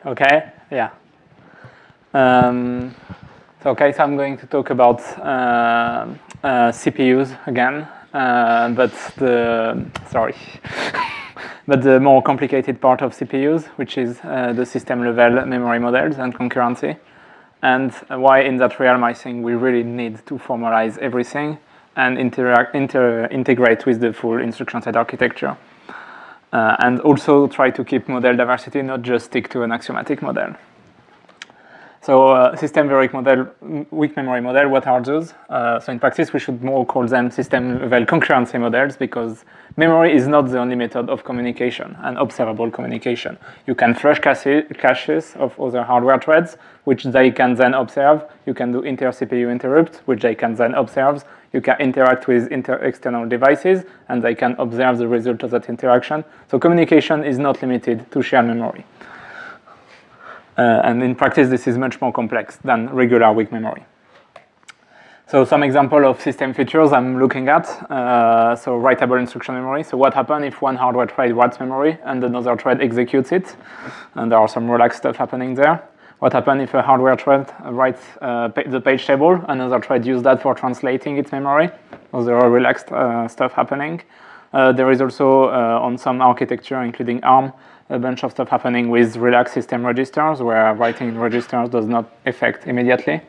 Okay, yeah. So I'm going to talk about CPUs again, but but the more complicated part of CPUs, which is the system-level memory models and concurrency, and why in that realm I think we really need to formalize everything and integrate with the full instruction set architecture. And also try to keep model diversity, not just stick to an axiomatic model. So system-level model, weak memory model, what are those? So in practice, we should more call them system-level concurrency models, because memory is not the only method of communication and observable communication. You can flush caches of other hardware threads, which they can then observe. You can do inter-CPU interrupt, which they can then observe. You can interact with external devices, and they can observe the result of that interaction. So communication is not limited to shared memory. And in practice, this is much more complex than regular weak memory. So some example of system features I'm looking at. So writable instruction memory. So what happens if one hardware thread writes memory and another thread executes it? And there are some relaxed stuff happening there. What happens if a hardware thread writes the page table, another thread uses that for translating its memory? So there are relaxed stuff happening. There is also, on some architecture, including ARM, a bunch of stuff happening with relaxed system registers, where writing in registers does not affect immediately.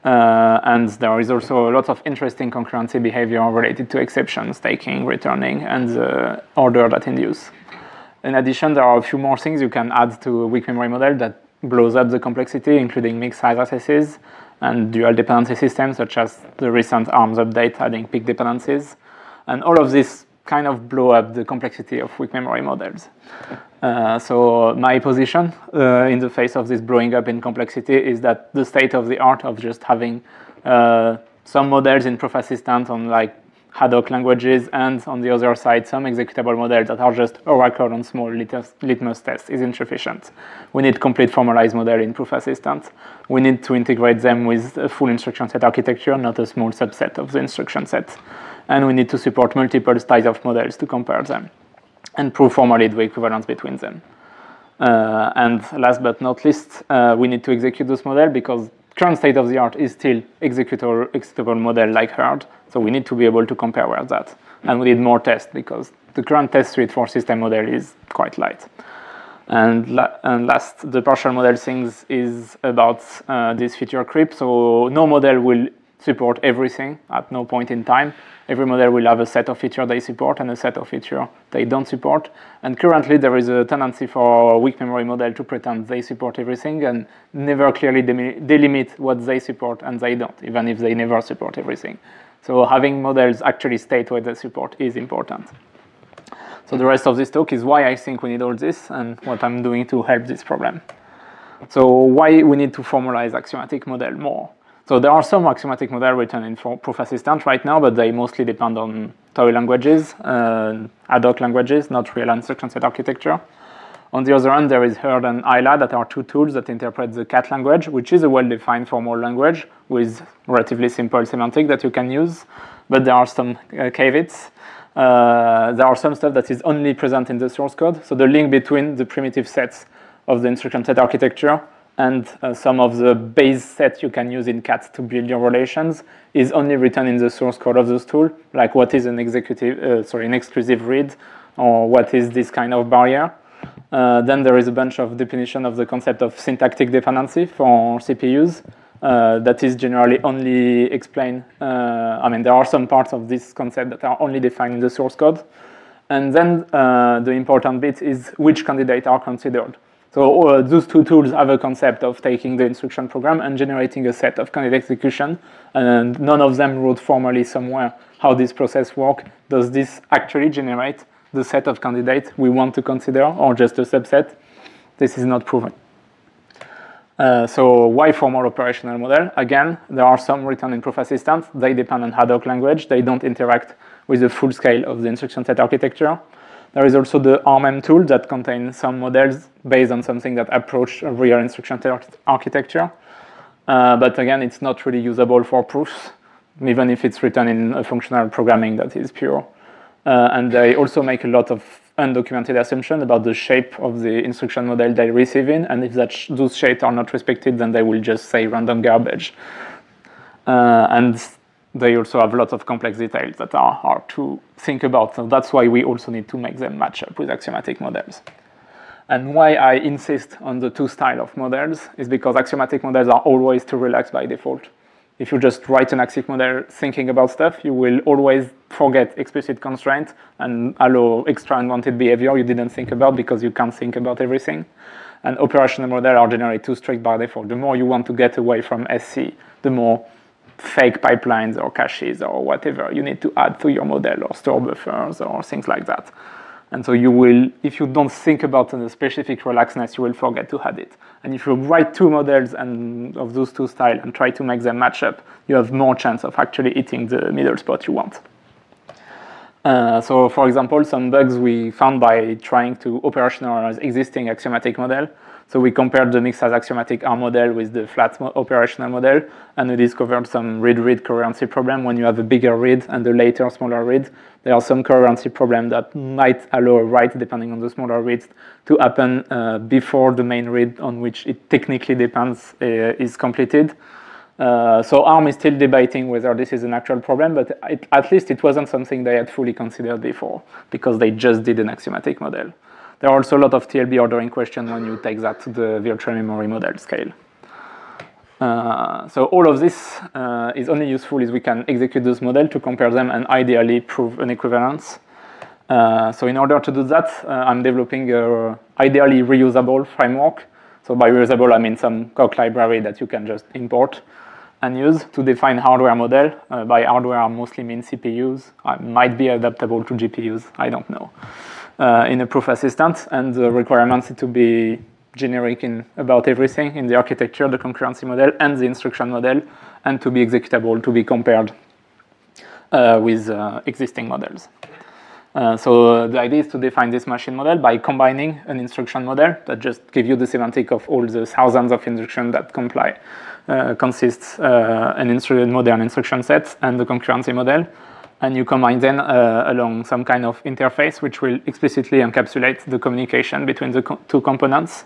And there is also a lot of interesting concurrency behavior related to exceptions, taking, returning, and the order that induce. In addition, there are a few more things you can add to a weak memory model that blows up the complexity, including mixed size accesses and dual dependency systems, such as the recent ARMS update adding peak dependencies. And all of this kind of blow up the complexity of weak memory models. So my position in the face of this blowing up in complexity is that the state of the art of just having some models in proof assistant on like ad hoc languages, and on the other side some executable models that are just oracle on small litmus tests is insufficient. We need complete formalized model in proof assistant. We need to integrate them with a full instruction set architecture, not a small subset of the instruction set. And we need to support multiple styles of models to compare them and prove formally the equivalence between them. And last but not least, we need to execute this model, because current state of the art is still executable model like hard. So we need to be able to compare with that. And we need more tests, because the current test suite for system model is quite light. And last, the partial model things is about this feature creep. So no model will support everything at no point in time. Every model will have a set of features they support and a set of features they don't support. And currently there is a tendency for a weak memory model to pretend they support everything and never clearly delimit what they support and they don't, even if they never support everything. So having models actually state what they support is important. So the rest of this talk is why I think we need all this and what I'm doing to help this problem. So why we need to formalize axiomatic model more. So there are some axiomatic models written in proof assistant right now, but they mostly depend on toy languages, ad hoc languages, not real instruction set architecture. On the other hand, there is Herd and ILA that are two tools that interpret the cat language, which is a well-defined formal language with relatively simple semantics that you can use. But there are some caveats. There are some stuff that is only present in the source code. So the link between the primitive sets of the instruction set architecture and some of the base sets you can use in CAT to build your relations is only written in the source code of those tools, like what is an exclusive read, or what is this kind of barrier. Then there is a bunch of definition of the concept of syntactic dependency for CPUs that is generally only explained. There are some parts of this concept that are only defined in the source code. And then the important bit is which candidates are considered. So those two tools have a concept of taking the instruction program and generating a set of candidate execution, and none of them wrote formally somewhere how this process works. Does this actually generate the set of candidates we want to consider, or just a subset? This is not proven. So why formal operational model? Again, there are some written in proof assistant. They depend on ad hoc language. They don't interact with the full scale of the instruction set architecture. There is also the FOWM' tool that contains some models based on something that approach a real instruction set architecture. But again, it's not really usable for proofs, even if it's written in a functional programming that is pure. And they also make a lot of undocumented assumptions about the shape of the instruction model they receive in, and if those shapes are not respected, then they will just say random garbage. And they also have lots of complex details that are hard to think about, so that's why we also need to make them match up with axiomatic models. And why I insist on the two styles of models is because axiomatic models are always too relaxed by default. If you just write an axiomatic model thinking about stuff, you will always forget explicit constraints and allow extra unwanted behavior you didn't think about because you can't think about everything. And operational models are generally too strict by default. The more you want to get away from SC, the more fake pipelines or caches or whatever you need to add to your model, or store buffers or things like that. And so you will, if you don't think about a specific relaxedness, you will forget to add it. And if you write two models and of those two styles and try to make them match up, you have more chance of actually hitting the middle spot you want. So for example, some bugs we found by trying to operationalize existing axiomatic model. So we compared the mixed as axiomatic R model with the flat operational model, and we discovered some read-read coherency problem. When you have a bigger read and a later smaller read, there are some coherency problem that might allow a write, depending on the smaller reads, to happen before the main read on which it technically depends is completed. So ARM is still debating whether this is an actual problem, but at least it wasn't something they had fully considered before, because they just did an axiomatic model. There are also a lot of TLB ordering questions when you take that to the virtual memory model scale. So all of this is only useful if we can execute this model to compare them and ideally prove an equivalence. So in order to do that, I'm developing a ideally reusable framework. So by reusable, I mean some Coq library that you can just import and use to define hardware model. By hardware, I mostly mean CPUs. It might be adaptable to GPUs, I don't know. In a proof assistant, and the requirements to be generic in about everything in the architecture, the concurrency model, and the instruction model, and to be executable, to be compared with existing models. So the idea is to define this machine model by combining an instruction model that just gives you the semantic of all the thousands of instructions that consists an modern instruction set and the concurrency model. And you combine them along some kind of interface which will explicitly encapsulate the communication between the two components.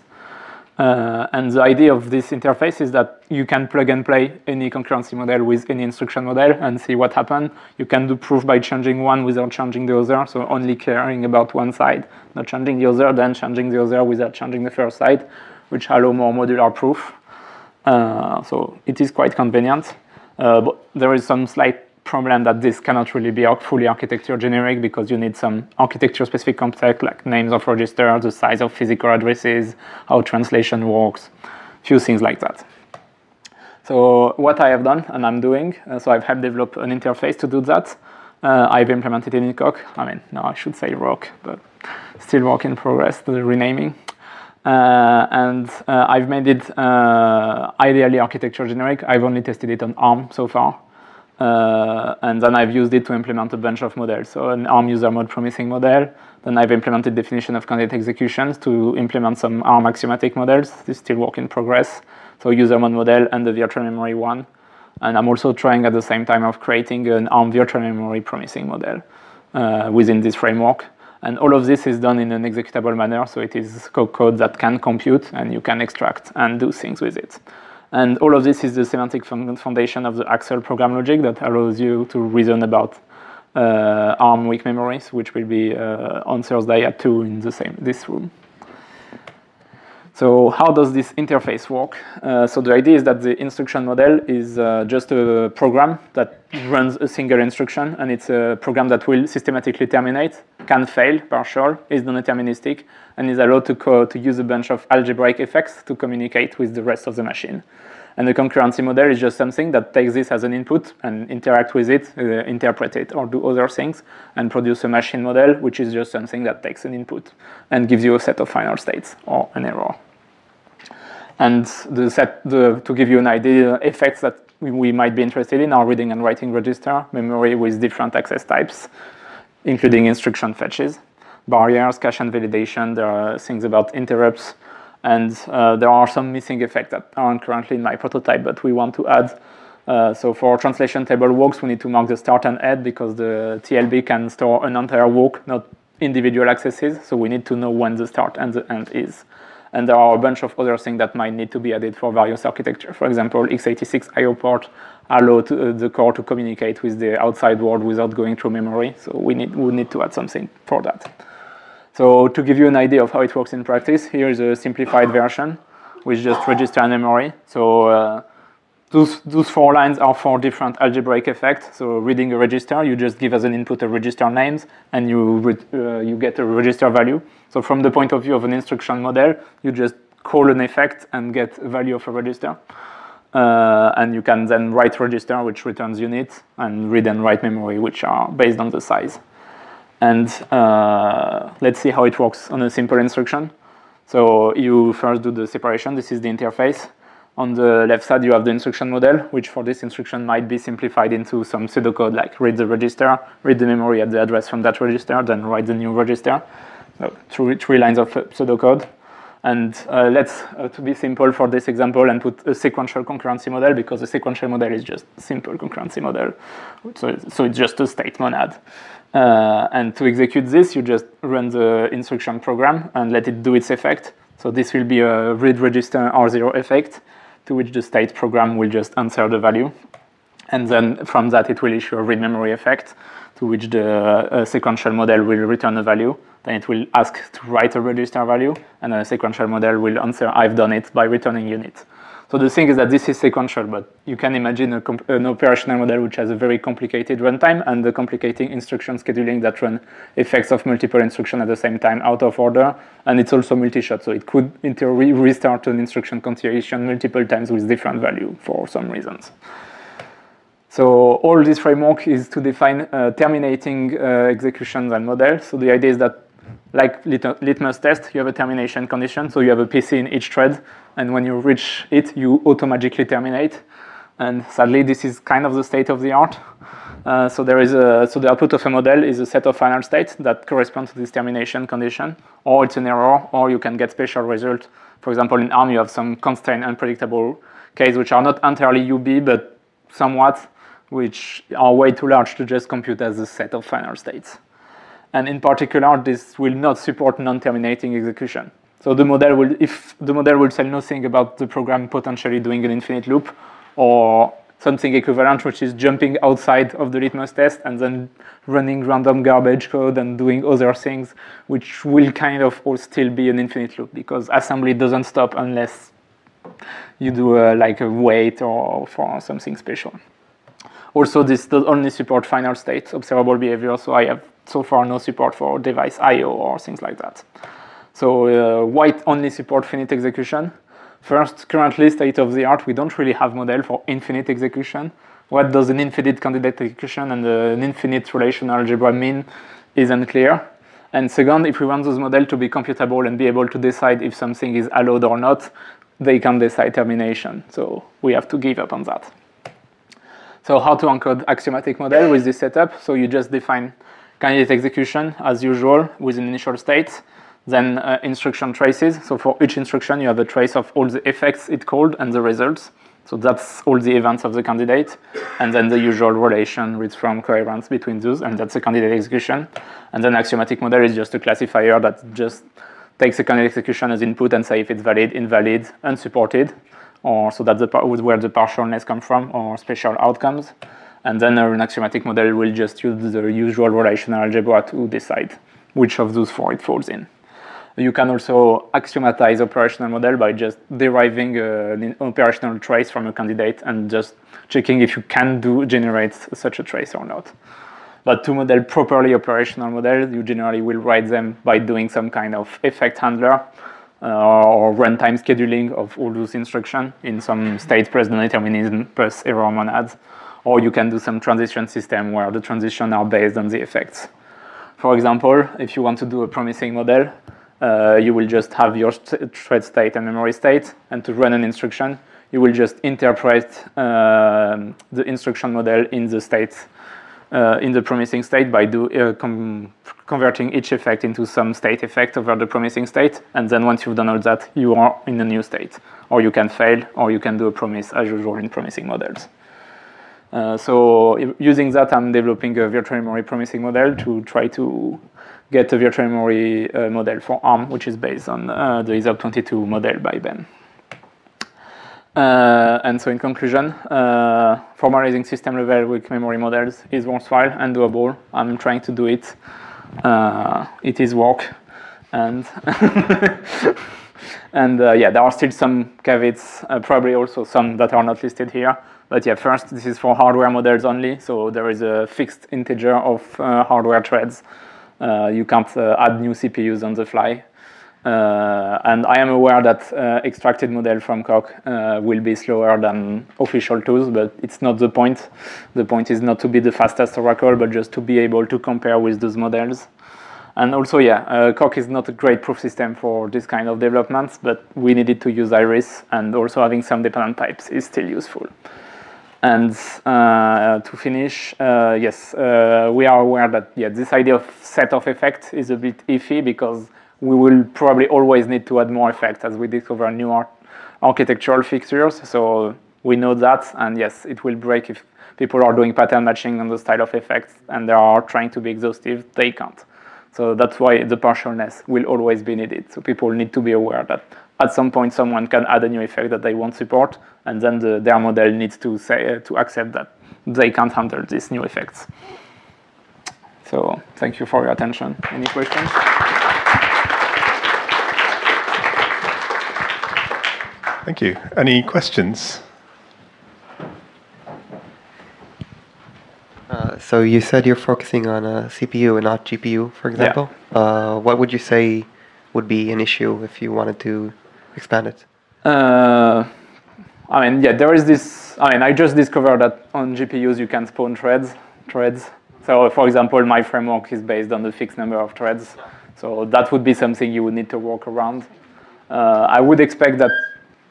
And the idea of this interface is that you can plug and play any concurrency model with any instruction model and see what happens. You can do proof by changing one without changing the other, so only caring about one side, not changing the other, then changing the other without changing the first side, which allow more modular proof. So it is quite convenient, but there is some slight problem that this cannot really be fully architecture generic, because you need some architecture specific context like names of registers, the size of physical addresses, how translation works, few things like that. So what I have done and I'm doing, so I've helped develop an interface to do that. I've implemented it in Coq. I mean, no, I should say Rock, but still work in progress, the renaming. And I've made it ideally architecture generic. I've only tested it on ARM so far. And then I've used it to implement a bunch of models. So an ARM user mode promising model. Then I've implemented definition of candidate executions to implement some ARM axiomatic models. This is still work in progress. So user mode model and the virtual memory one. And I'm also trying at the same time of creating an ARM virtual memory promising model within this framework. And all of this is done in an executable manner. So it is code that can compute and you can extract and do things with it. And all of this is the semantic foundation of the Axel program logic that allows you to reason about ARM weak memories, which will be on Thursday at 2 in this room. So how does this interface work? So the idea is that the instruction model is just a program that runs a single instruction, and it's a program that will systematically terminate, can fail, partial, is non-deterministic, and is allowed to use a bunch of algebraic effects to communicate with the rest of the machine. And the concurrency model is just something that takes this as an input and interact with it, interpret it, or do other things, and produce a machine model, which is just something that takes an input and gives you a set of final states or an error. And to give you an idea, effects that we might be interested in are reading and writing register, memory with different access types, including instruction fetches, barriers, cache and validation. There are things about interrupts, and there are some missing effects that aren't currently in my prototype, but we want to add So for translation table walks, we need to mark the start and end because the TLB can store an entire walk, not individual accesses. So we need to know when the start and the end is. And there are a bunch of other things that might need to be added for various architecture. For example, x86 IO port allow the core to communicate with the outside world without going through memory. So we need to add something for that. So to give you an idea of how it works in practice, here is a simplified version with just register and memory. So those 4 lines are 4 different algebraic effects. So reading a register, you just give as an input a register names, and you get a register value. So from the point of view of an instruction model, you just call an effect and get a value of a register. And you can then write register, which returns unit, and read and write memory, which are based on the size. And let's see how it works on a simple instruction. So you first do the separation. This is the interface. On the left side, you have the instruction model, which for this instruction might be simplified into some pseudocode, like read the register, read the memory at the address from that register, then write the new register. So 3 lines of pseudocode. And let's, to be simple for this example, and put a sequential concurrency model, because the sequential model is just a simple concurrency model. So it's just a state monad. And to execute this, you just run the instruction program and let it do its effect. So this will be a read register R0 effect, to which the state program will just answer the value. And then from that, it will issue a read memory effect, to which the sequential model will return a value. Then it will ask to write a register value, and a sequential model will answer, I've done it, by returning unit. So the thing is that this is sequential, but you can imagine an operational model which has a very complicated runtime and the complicating instruction scheduling that run effects of multiple instructions at the same time out of order. And it's also multi-shot, so it could in theory restart an instruction continuation multiple times with different value for some reasons. So all this framework is to define terminating executions and models. So the idea is that, like litmus test, you have a termination condition. So you have a PC in each thread, and when you reach it, you automatically terminate. And sadly, this is kind of the state of the art. So the output of a model is a set of final states that correspond to this termination condition, or it's an error, or you can get special result. For example, in ARM, you have some constrained unpredictable cases which are not entirely UB, but somewhat, which are way too large to just compute as a set of final states. And in particular, this will not support non-terminating execution. So the model will, if the model will tell nothing about the program potentially doing an infinite loop, or something equivalent, which is jumping outside of the litmus test and then running random garbage code and doing other things, which will kind of all still be an infinite loop, because assembly doesn't stop unless you do like a wait or for something special. Also, this does only support final state observable behavior, so I have so far no support for device I/O or things like that. So why only support finite execution? First, currently, state of the art, we don't really have model for infinite execution. What does an infinite candidate execution and an infinite relational algebra mean is unclear. And second, if we want those models to be computable and be able to decide if something is allowed or not, they can decide termination. So we have to give up on that. So how to encode axiomatic model with this setup? So you just define candidate execution as usual with an initial state, then instruction traces. So for each instruction, you have a trace of all the effects it called and the results. So that's all the events of the candidate. And then the usual relation with from coherence between those, and that's a candidate execution. And then axiomatic model is just a classifier that just takes a candidate execution as input and say if it's valid, invalid, unsupported, or so that's where the partialness comes from, or special outcomes. And then an axiomatic model will just use the usual relational algebra to decide which of those 4 it falls in. You can also axiomatize operational model by just deriving an operational trace from a candidate and just checking if you can generate such a trace or not. But to model properly operational models, you generally will write them by doing some kind of effect handler or runtime scheduling of all those instructions in some state plus non-determinism plus error monads. Or you can do some transition system where the transitions are based on the effects. For example, if you want to do a promising model, you will just have your thread state and memory state, and to run an instruction, you will just interpret the instruction model in the state, in the promising state by converting each effect into some state effect over the promising state, and then once you've done all that, you are in a new state. Or you can fail, or you can do a promise as usual in promising models. So using that, I'm developing a virtual memory promising model to try to get a virtual memory model for ARM, which is based on the FOWM'22 model by Ben. And so in conclusion, formalizing system-level weak memory models is worthwhile and doable. I'm trying to do it. It is work. And, and yeah, there are still some caveats, probably also some that are not listed here. But yeah, first, this is for hardware models only. So there is a fixed integer of hardware threads. You can't add new CPUs on the fly. And I am aware that extracted model from Coq will be slower than official tools, but it's not the point. The point is not to be the fastest oracle, but just to be able to compare with those models. And also, yeah, Coq is not a great proof system for this kind of developments, but we needed to use Iris, and also having some dependent types is still useful. And to finish, yes, we are aware that this idea of set of effects is a bit iffy because we will probably always need to add more effects as we discover new architectural fixtures. So we know that, and yes, it will break if people are doing pattern matching on the style of effects and they are trying to be exhaustive, they can't. So that's why the partialness will always be needed. So people need to be aware that at some point someone can add a new effect that they won't support, and then their model needs to say to accept that they can't handle these new effects. So thank you for your attention. Any questions? Thank you. Any questions? So you said you're focusing on a CPU and not GPU, for example. Yeah. What would you say would be an issue if you wanted to expand it? I mean, yeah, there is this. I mean, I just discovered that on GPUs you can spawn threads. So, for example, my framework is based on the fixed number of threads. So that would be something you would need to work around. I would expect that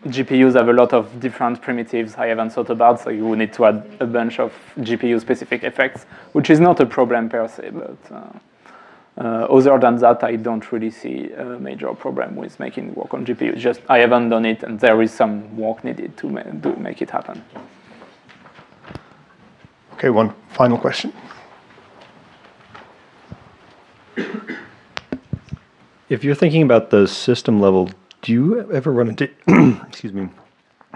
GPUs have a lot of different primitives I haven't thought about, so you would need to add a bunch of GPU-specific effects, which is not a problem per se, but other than that, I don't really see a major problem with making work on GPUs. Just I haven't done it, and there is some work needed to make it happen. Okay, one final question. If you're thinking about the system level, do you ever run into excuse me,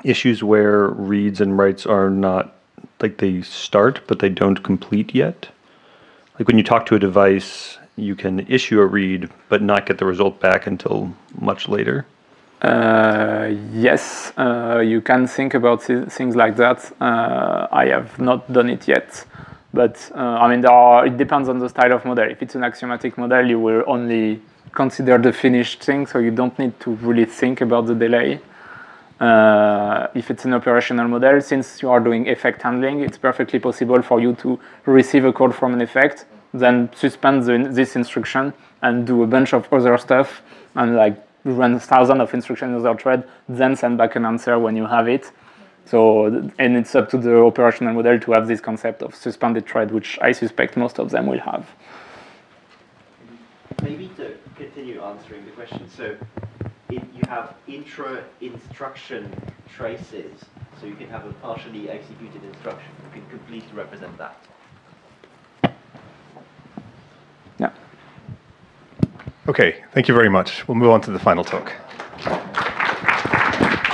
issues where reads and writes are not, like they start, but they don't complete yet? Like when you talk to a device, you can issue a read, but not get the result back until much later? Yes, you can think about things like that. I have not done it yet. But I mean, it depends on the style of model. If it's an axiomatic model, you will only consider the finished thing, so you don't need to really think about the delay. If it's an operational model, since you are doing effect handling, it's perfectly possible for you to receive a code from an effect, then suspend this instruction and do a bunch of other stuff and like run thousands of instructions in other thread, then send back an answer when you have it. So, and it's up to the operational model to have this concept of suspended thread, which I suspect most of them will have. Maybe to continue answering the question, so you have intra-instruction traces, so you can have a partially executed instruction. You can completely represent that. Yeah. Okay, thank you very much. We'll move on to the final talk.